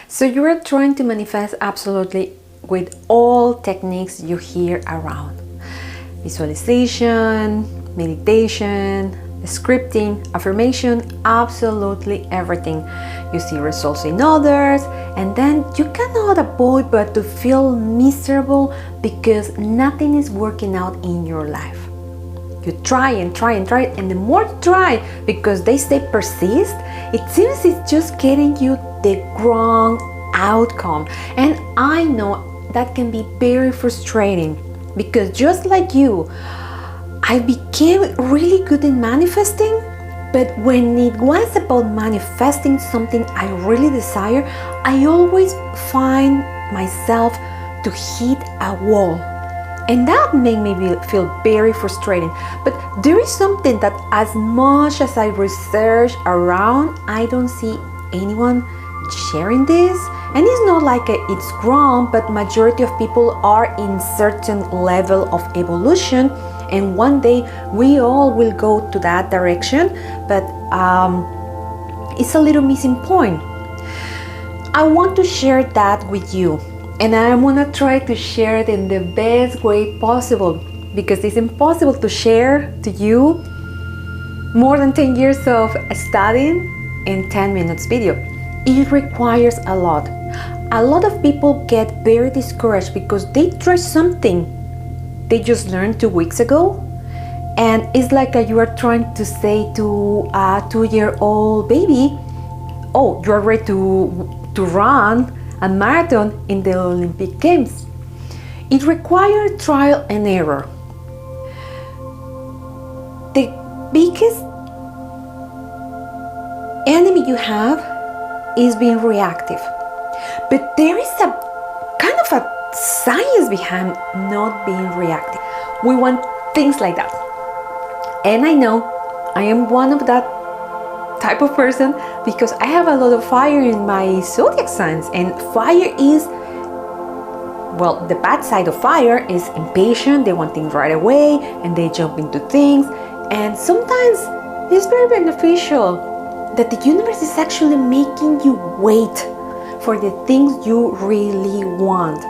So you are trying to manifest absolutely with all techniques you hear around. Visualization, meditation, scripting, affirmation, absolutely everything. You see results in others, and then you cannot avoid but to feel miserable because nothing is working out in your life. You try and try and try, and the more you try, because they say persist, it seems it's just getting you the wrong outcome. And I know that can be very frustrating because just like you, I became really good in manifesting, but when it was about manifesting something I really desire, I always find myself to hit a wall. And that made me feel very frustrating. But there is something that as much as I research around, I don't see anyone sharing this. And it's not like it's wrong, but majority of people are in certain level of evolution. And one day we all will go to that direction. But it's a little missing point. I want to share that with you. And I'm gonna try to share it in the best way possible, because it's impossible to share to you more than 10 years of studying in 10 minutes video. It requires a lot. A lot of people get very discouraged because they try something they just learned 2 weeks ago, and it's like you are trying to say to a 2-year-old baby, oh, you're ready to run a marathon in the Olympic Games. It requires trial and error. The biggest enemy you have is being reactive. But there is a kind of a science behind not being reactive. We want things like that. And I know I am one of that type of person because I have a lot of fire in my zodiac signs, and fire is, well, the bad side of fire is impatient. They want things right away and they jump into things, and sometimes it's very beneficial that the universe is actually making you wait for the things you really want.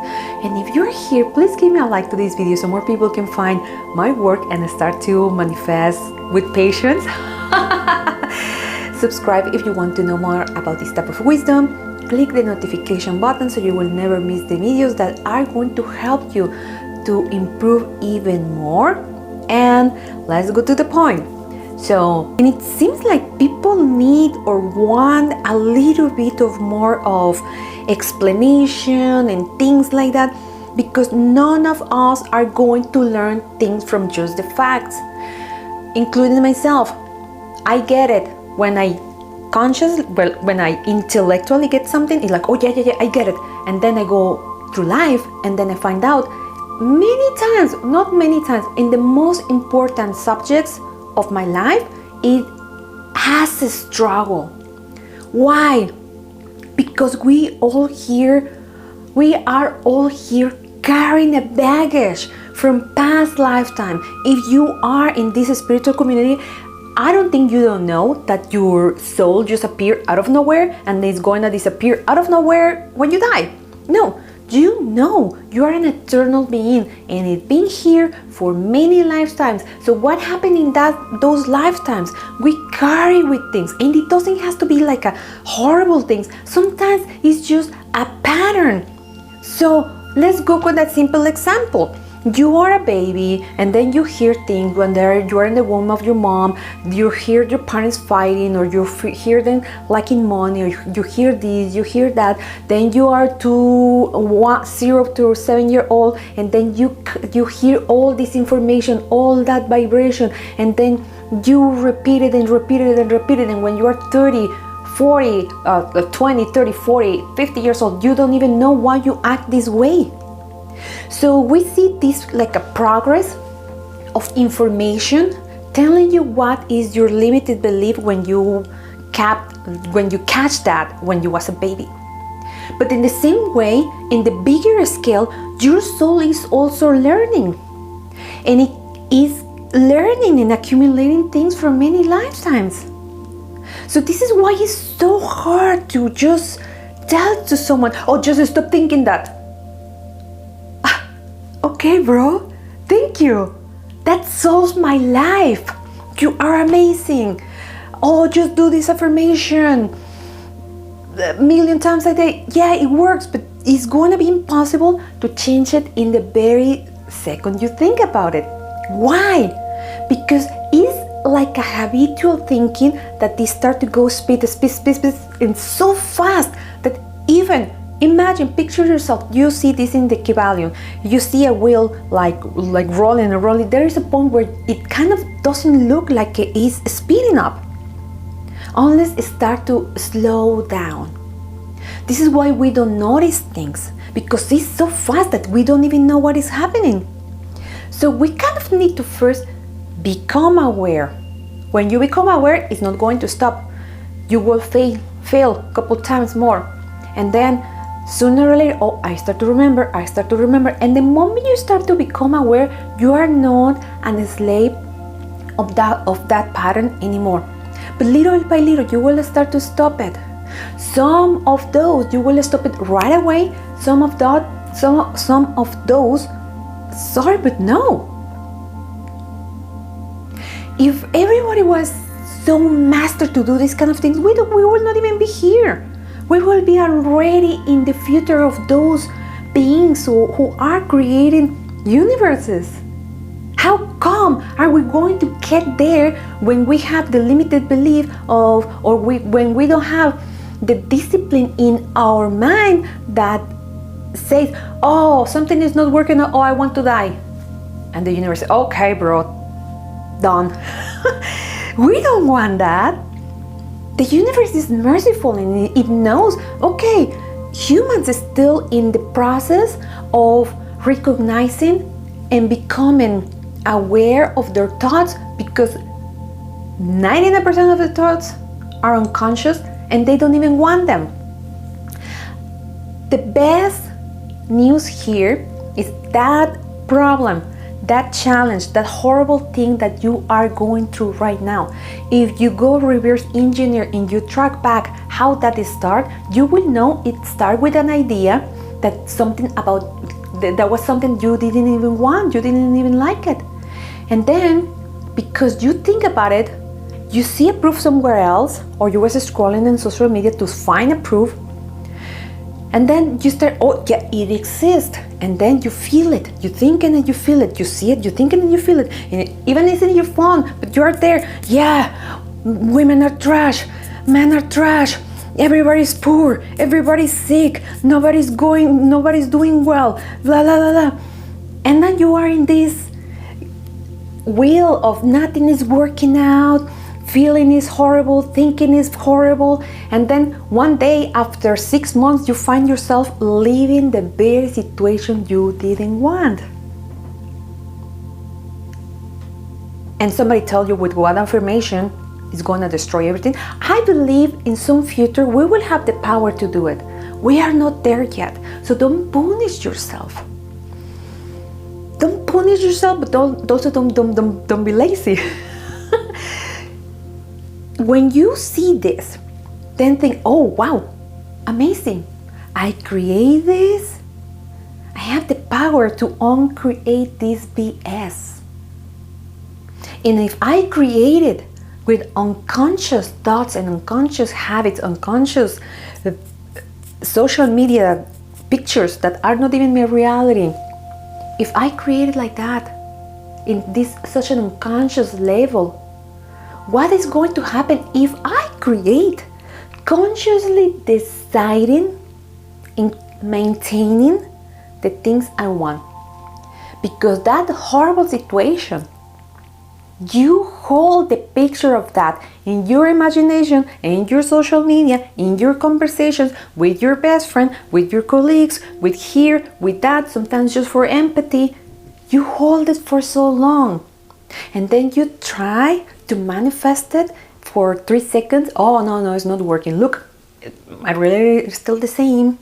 And if you're here, please give me a like to this video so more people can find my work and start to manifest with patience. Subscribe if you want to know more about this type of wisdom. Click the notification button so you will never miss the videos that are going to help you to improve even more. And let's go to the point. So, and it seems like people need or want a little bit of more of explanation and things like that, because none of us are going to learn things from just the facts, including myself. I get it. When I intellectually get something, it's like, oh yeah, I get it. And then I go through life and then I find out many times, not many times, in the most important subjects of my life, it has a struggle. Why? Because we are all here carrying a baggage from past lifetime. If you are in this spiritual community, I don't think you don't know that your soul just appeared out of nowhere and it's going to disappear out of nowhere when you die. No, you know you are an eternal being and it's been here for many lifetimes. So what happened in those lifetimes? We carry with things, and it doesn't have to be like a horrible things. Sometimes it's just a pattern. So let's go with that simple example. You are a baby, and then you hear things when you are in the womb of your mom. You hear your parents fighting, or you hear them lacking money, or you hear this, you hear that. Then you are 0 to 7 year old, and then you hear all this information, all that vibration, and then you repeat it and repeat it and repeat it. And when you are 30, 40, 20, 30, 40, 50 years old, you don't even know why you act this way. So we see this like a progress of information telling you what is your limited belief when you catch that when you was a baby. But in the same way, in the bigger scale, your soul is also learning, and it is learning and accumulating things from many lifetimes. So this is why it's so hard to just tell it to someone. Oh, just stop thinking that. Okay, bro, thank you. That solves my life. You are amazing. Oh, just do this affirmation a million times a day. Yeah, it works, but it's going to be impossible to change it in the very second you think about it. Why? Because it's like a habitual thinking that they start to go speed, and so fast that even imagine, picture yourself, you see this in the kabbalah, you see a wheel like rolling and rolling. There is a point where it kind of doesn't look like it is speeding up unless it starts to slow down. This is why we don't notice things, because it's so fast that we don't even know what is happening. So we kind of need to first become aware. When you become aware, it's not going to stop. You will fail a couple times more, and then sooner or later, oh, I start to remember. And the moment you start to become aware, you are not a slave of that pattern anymore. But little by little, you will start to stop it. Some of those, you will stop it right away. Some of those, sorry, but no. If everybody was so master to do these kind of things, we will not even be here. We will be already in the future of those beings who are creating universes. How come are we going to get there when we have the limited belief when we don't have the discipline in our mind that says, oh, something is not working, oh, I want to die. And the universe says, okay, bro, done. We don't want that. The universe is merciful and it knows, okay, humans are still in the process of recognizing and becoming aware of their thoughts, because 99% of the thoughts are unconscious and they don't even want them. The best news here is that problem, that challenge, that horrible thing that you are going through right now. If you go reverse engineer and you track back how that started, you will know it started with an idea that was something you didn't even want, you didn't even like it. And then, because you think about it, you see a proof somewhere else, or you was scrolling in social media to find a proof, and then you start, oh yeah, it exists, and then you feel it, you think and then you feel it, you see it, you think and then you feel it, and even it's in your phone, but you're there, yeah, women are trash, men are trash, everybody's poor, everybody's sick, nobody's doing well, blah blah blah blah. And then you are in this wheel of nothing is working out, feeling is horrible, thinking is horrible, and then one day after 6 months you find yourself living the very situation you didn't want. And somebody tell you with one affirmation is going to destroy everything. I believe in some future we will have the power to do it. We are not there yet, so don't punish yourself. Don't punish yourself, but don't be lazy. When you see this, then think, oh wow, amazing. I create this. I have the power to uncreate this BS. And if I create it with unconscious thoughts and unconscious habits, unconscious social media pictures that are not even my reality, if I create it like that, in this such an unconscious level, what is going to happen if I create consciously deciding and maintaining the things I want? Because that horrible situation, you hold the picture of that in your imagination, in your social media, in your conversations with your best friend, with your colleagues, with here, with that, sometimes just for empathy. You hold it for so long, and then you try to manifest it for 3 seconds. Oh no, it's not working. Look, I really still the same.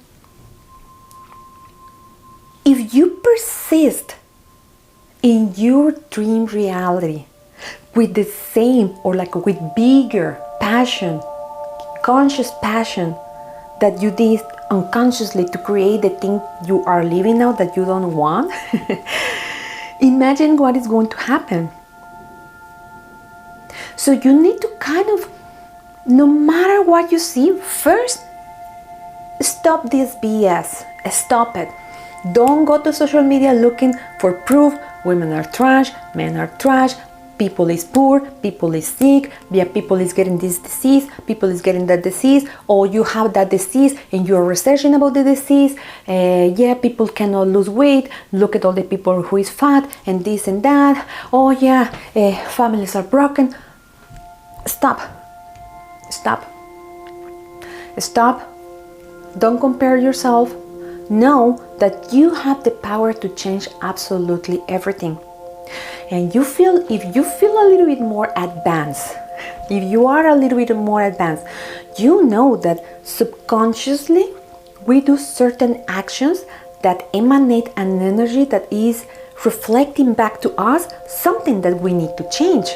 If you persist in your dream reality with the same, or like with bigger passion, conscious passion that you did unconsciously to create the thing you are living now that you don't want, imagine what is going to happen. So you need to kind of, no matter what you see, first stop this BS. Stop it. Don't go to social media looking for proof. Women are trash, men are trash, people is poor, people is sick, yeah, people is getting this disease, people is getting that disease, or you have that disease and you're researching about the disease. Yeah, people cannot lose weight. Look at all the people who is fat and this and that. Oh yeah, families are broken. Stop. Don't compare yourself. Know that you have the power to change absolutely everything. And if you feel a little bit more advanced, if you are a little bit more advanced, you know that subconsciously we do certain actions that emanate an energy that is reflecting back to us something that we need to change.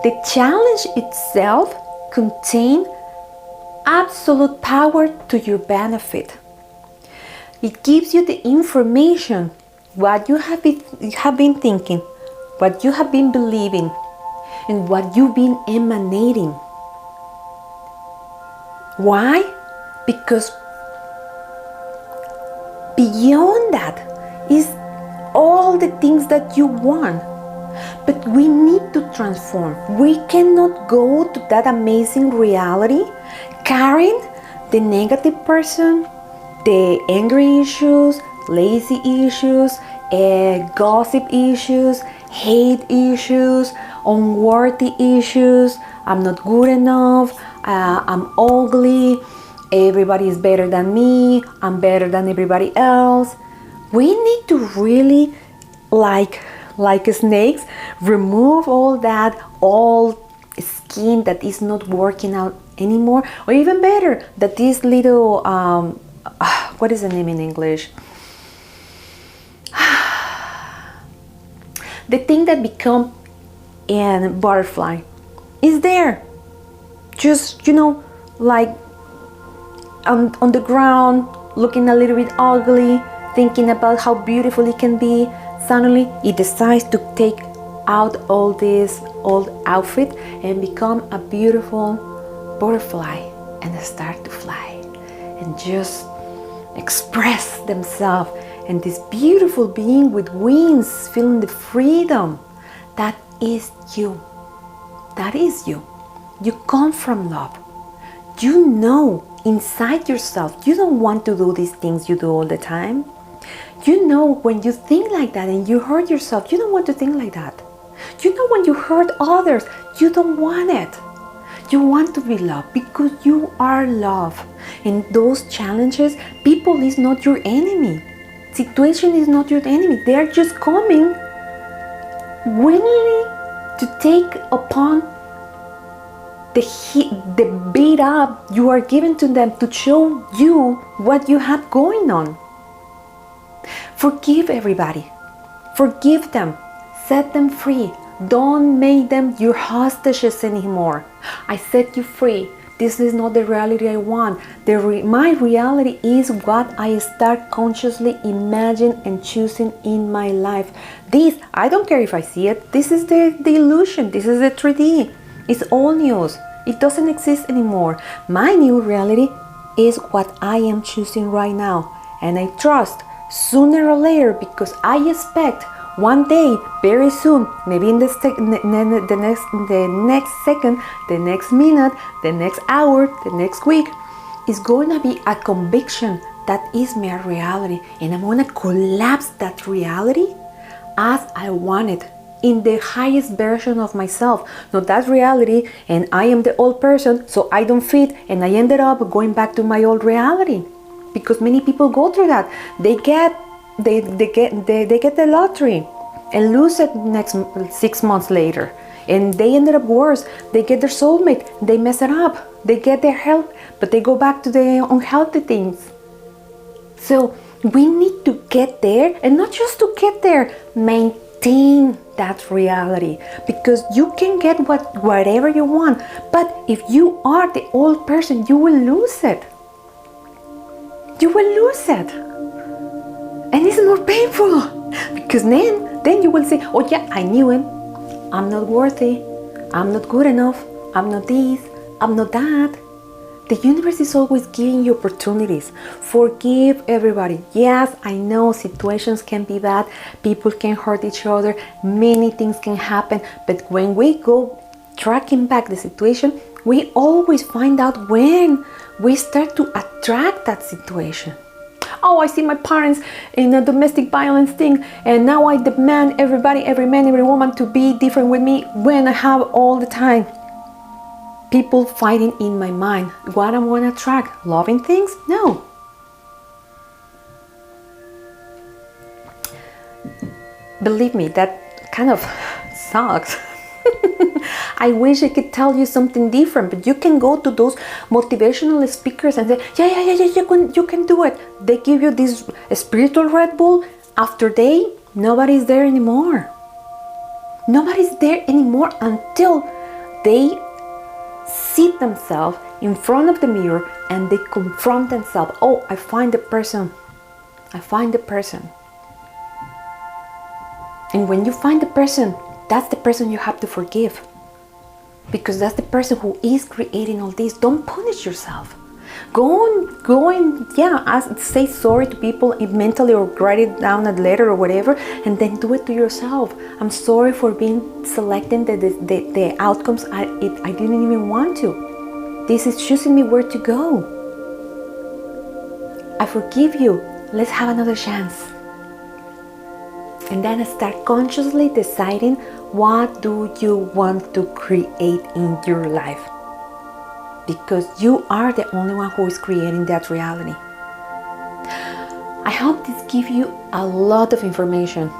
The challenge itself contains absolute power to your benefit. It gives you the information, what you have been thinking, what you have been believing, and what you've been emanating. Why? Because beyond that is all the things that you want. But we need to transform. We cannot go to that amazing reality carrying the negative person, the angry issues, lazy issues, gossip issues, hate issues, unworthy issues. I'm not good enough. I'm ugly. Everybody is better than me. I'm better than everybody else. We need to really, like snakes, remove all that old skin that is not working out anymore, or even better, that this little what is the name in English? The thing that become a butterfly is there, just like on the ground, looking a little bit ugly, thinking about how beautiful it can be. Suddenly it decides to take out all this old outfit and become a beautiful butterfly and start to fly and just express themselves, and this beautiful being with wings, feeling the freedom. That is you. That is you. You come from love. You know inside yourself you don't want to do these things you do all the time. You know when you think like that and you hurt yourself, you don't want to think like that. You know when you hurt others, you don't want it. You want to be loved because you are love. In those challenges, people is not your enemy. Situation is not your enemy. They are just coming willingly to take upon the beat up you are giving to them to show you what you have going on. Forgive everybody. Forgive them. Set them free. Don't make them your hostages anymore. I set you free. This is not the reality I want. My reality is what I start consciously imagining and choosing in my life. This, I don't care if I see it. This is the illusion. This is the 3D. It's all news. It doesn't exist anymore. My new reality is what I am choosing right now. And I trust sooner or later, because I expect one day, very soon, maybe in the next second, the next minute, the next hour, the next week, is going to be a conviction that is my reality. And I'm going to collapse that reality as I want it, in the highest version of myself. Not that reality, and I am the old person, so I don't fit, and I ended up going back to my old reality. Because many people go through that. They get the lottery and lose it next 6 months later, and they ended up worse. They get their soulmate, they mess it up. They get their health, but they go back to the unhealthy things. So we need to get there, and not just to get there, maintain that reality, because you can get whatever you want, but if you are the old person, you will lose it. you will lose it. And it's more painful because then you will say, oh yeah, I knew it. I'm not worthy. I'm not good enough. I'm not this. I'm not that. The universe is always giving you opportunities. Forgive everybody. Yes, I know situations can be bad. People can hurt each other. Many things can happen. But when we go tracking back the situation, we always find out when we start to attract that situation. Oh, I see my parents in a domestic violence thing, and now I demand everybody, every man, every woman to be different with me when I have all the time people fighting in my mind. What I want to attract? Loving things? No. Believe me, that kind of sucks. I wish I could tell you something different, but you can go to those motivational speakers and say, yeah, you can do it. They give you this spiritual Red Bull. After day, nobody's there anymore. Nobody's there anymore until they sit themselves in front of the mirror and they confront themselves. Oh, I find the person. I find the person. And when you find the person, that's the person you have to forgive. Because that's the person who is creating all this. Don't punish yourself. Go and say sorry to people mentally, or write it down a letter or whatever, and then do it to yourself. I'm sorry for being selecting the outcomes I didn't even want to. This is choosing me where to go. I forgive you. Let's have another chance. And then start consciously deciding, what do you want to create in your life? Because you are the only one who is creating that reality. I hope this gives you a lot of information.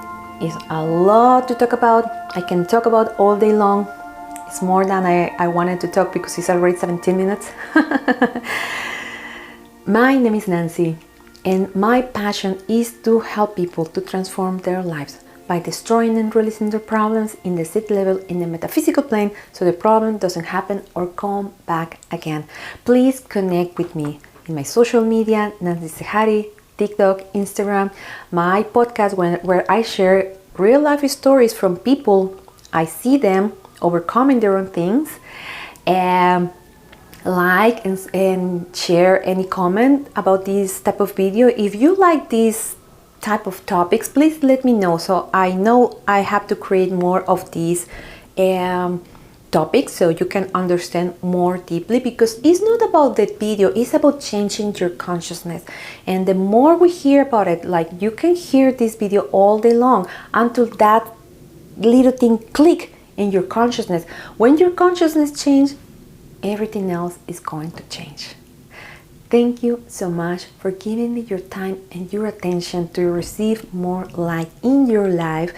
It's a lot to talk about. I can talk about all day long. It's more than I wanted to talk because it's already 17 minutes. My name is Nancy, and my passion is to help people to transform their lives by destroying and releasing their problems in the seed level, in the metaphysical plane, so the problem doesn't happen or come back again. Please connect with me in my social media, Nancy Sehari, TikTok, Instagram, my podcast where I share real life stories from people. I see them overcoming their own things. Like and share any comment about this type of video. If you like this type of topics, please let me know, so I know I have to create more of these topics so you can understand more deeply, because it's not about the video, it's about changing your consciousness. And the more we hear about it, like you can hear this video all day long until that little thing click in your consciousness. When your consciousness changes, everything else is going to change. Thank you so much for giving me your time and your attention to receive more light in your life.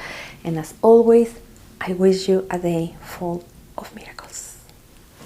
And as always, I wish you a day full of miracles.